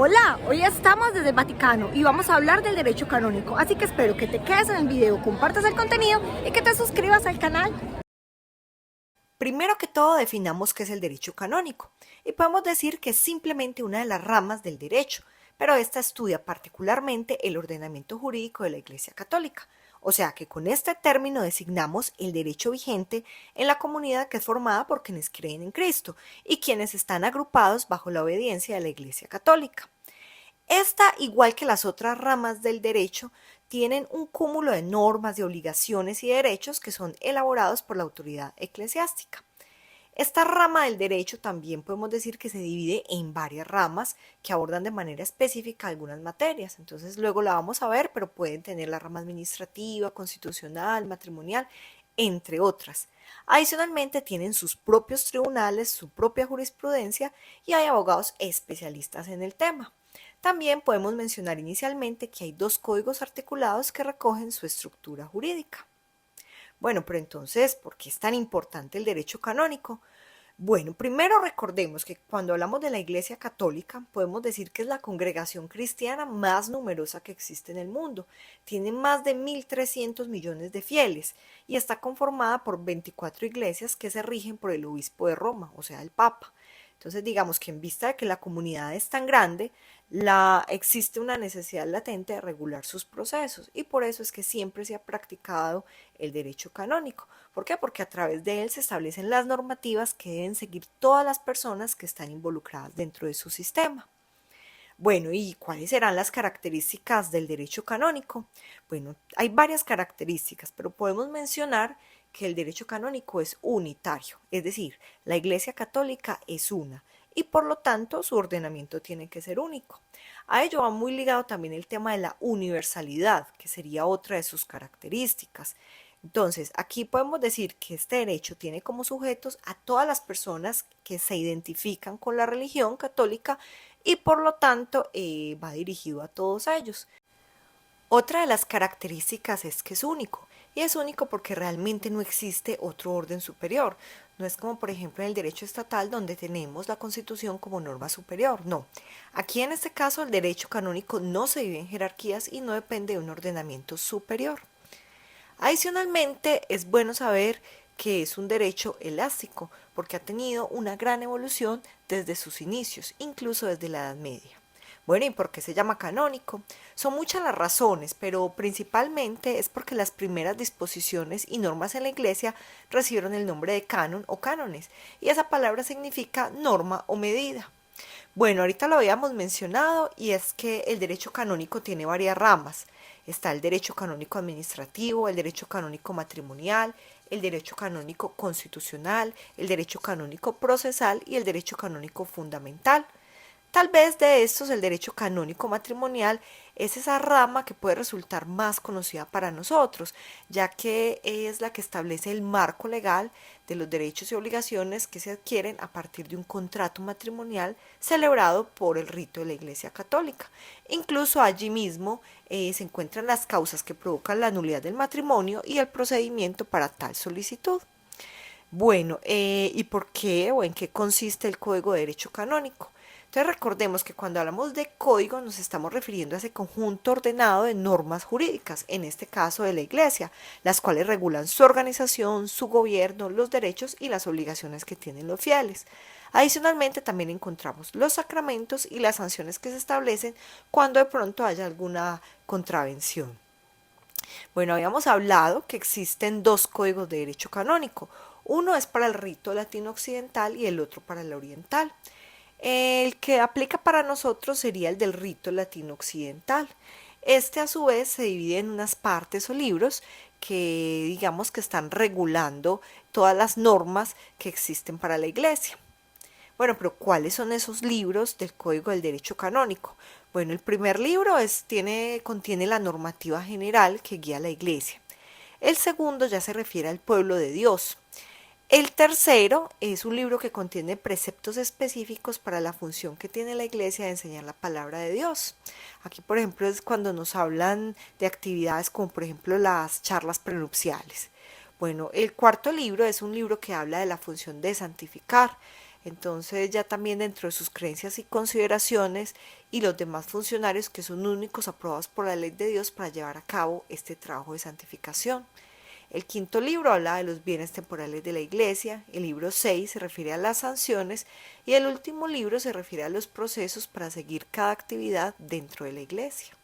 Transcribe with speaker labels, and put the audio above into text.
Speaker 1: Hola, hoy estamos desde el Vaticano y vamos a hablar del derecho canónico, así que espero que te quedes en el video, compartas el contenido y que te suscribas al canal.
Speaker 2: Primero que todo, definamos qué es el derecho canónico, y podemos decir que es simplemente una de las ramas del derecho, pero esta estudia particularmente el ordenamiento jurídico de la Iglesia Católica, o sea que con este término designamos el derecho vigente en la comunidad que es formada por quienes creen en Cristo y quienes están agrupados bajo la obediencia de la Iglesia Católica. Esta, igual que las otras ramas del derecho, tienen un cúmulo de normas, de obligaciones y derechos que son elaborados por la autoridad eclesiástica. Esta rama del derecho también podemos decir que se divide en varias ramas que abordan de manera específica algunas materias. Entonces luego la vamos a ver, pero pueden tener la rama administrativa, constitucional, matrimonial, entre otras. Adicionalmente tienen sus propios tribunales, su propia jurisprudencia y hay abogados especialistas en el tema. También podemos mencionar inicialmente que hay dos códigos articulados que recogen su estructura jurídica. Bueno, pero entonces, ¿por qué es tan importante el derecho canónico? Bueno, primero recordemos que cuando hablamos de la Iglesia Católica, podemos decir que es la congregación cristiana más numerosa que existe en el mundo. Tiene más de 1.300 millones de fieles y está conformada por 24 iglesias que se rigen por el obispo de Roma, o sea, el Papa. Entonces, digamos que en vista de que la comunidad es tan grande, existe una necesidad latente de regular sus procesos y por eso es que siempre se ha practicado el derecho canónico. ¿Por qué? Porque a través de él se establecen las normativas que deben seguir todas las personas que están involucradas dentro de su sistema. Bueno, ¿y cuáles serán las características del derecho canónico? Bueno, hay varias características, pero podemos mencionar que el derecho canónico es unitario, es decir, la Iglesia Católica es una y por lo tanto su ordenamiento tiene que ser único. A ello va muy ligado también el tema de la universalidad, que sería otra de sus características. Entonces, aquí podemos decir que este derecho tiene como sujetos a todas las personas que se identifican con la religión católica y por lo tanto va dirigido a todos ellos. Otra de las características es que es único, y es único porque realmente no existe otro orden superior. No es como por ejemplo en el derecho estatal donde tenemos la Constitución como norma superior, no. Aquí en este caso el derecho canónico no se divide en jerarquías y no depende de un ordenamiento superior. Adicionalmente, es bueno saber que es un derecho elástico porque ha tenido una gran evolución desde sus inicios, incluso desde la Edad Media. Bueno, ¿y por qué se llama canónico? Son muchas las razones, pero principalmente es porque las primeras disposiciones y normas en la Iglesia recibieron el nombre de canon o cánones, y esa palabra significa norma o medida. Bueno, ahorita lo habíamos mencionado y es que el derecho canónico tiene varias ramas. Está el derecho canónico administrativo, el derecho canónico matrimonial, el derecho canónico constitucional, el derecho canónico procesal y el derecho canónico fundamental. Tal vez de estos el derecho canónico matrimonial es esa rama que puede resultar más conocida para nosotros, ya que es la que establece el marco legal de los derechos y obligaciones que se adquieren a partir de un contrato matrimonial celebrado por el rito de la Iglesia Católica. Incluso allí mismo se encuentran las causas que provocan la nulidad del matrimonio y el procedimiento para tal solicitud. Bueno, ¿y por qué o en qué consiste el Código de Derecho Canónico? Entonces recordemos que cuando hablamos de código nos estamos refiriendo a ese conjunto ordenado de normas jurídicas, en este caso de la Iglesia, las cuales regulan su organización, su gobierno, los derechos y las obligaciones que tienen los fieles. Adicionalmente también encontramos los sacramentos y las sanciones que se establecen cuando de pronto haya alguna contravención. Bueno, habíamos hablado que existen dos códigos de derecho canónico. Uno es para el rito latino occidental y el otro para el oriental. El que aplica para nosotros sería el del rito latino occidental. Este a su vez se divide en unas partes o libros que digamos que están regulando todas las normas que existen para la iglesia. Bueno, pero ¿cuáles son esos libros del Código del Derecho Canónico? Bueno, el primer libro contiene la normativa general que guía a la iglesia. El segundo ya se refiere al pueblo de Dios. El tercero es un libro que contiene preceptos específicos para la función que tiene la iglesia de enseñar la palabra de Dios. Aquí, por ejemplo, es cuando nos hablan de actividades como, por ejemplo, las charlas prenupciales. Bueno, el cuarto libro es un libro que habla de la función de santificar. Entonces ya también dentro de sus creencias y consideraciones y los demás funcionarios que son únicos aprobados por la ley de Dios para llevar a cabo este trabajo de santificación. El quinto libro habla de los bienes temporales de la iglesia, el libro 6 se refiere a las sanciones y el último libro se refiere a los procesos para seguir cada actividad dentro de la iglesia.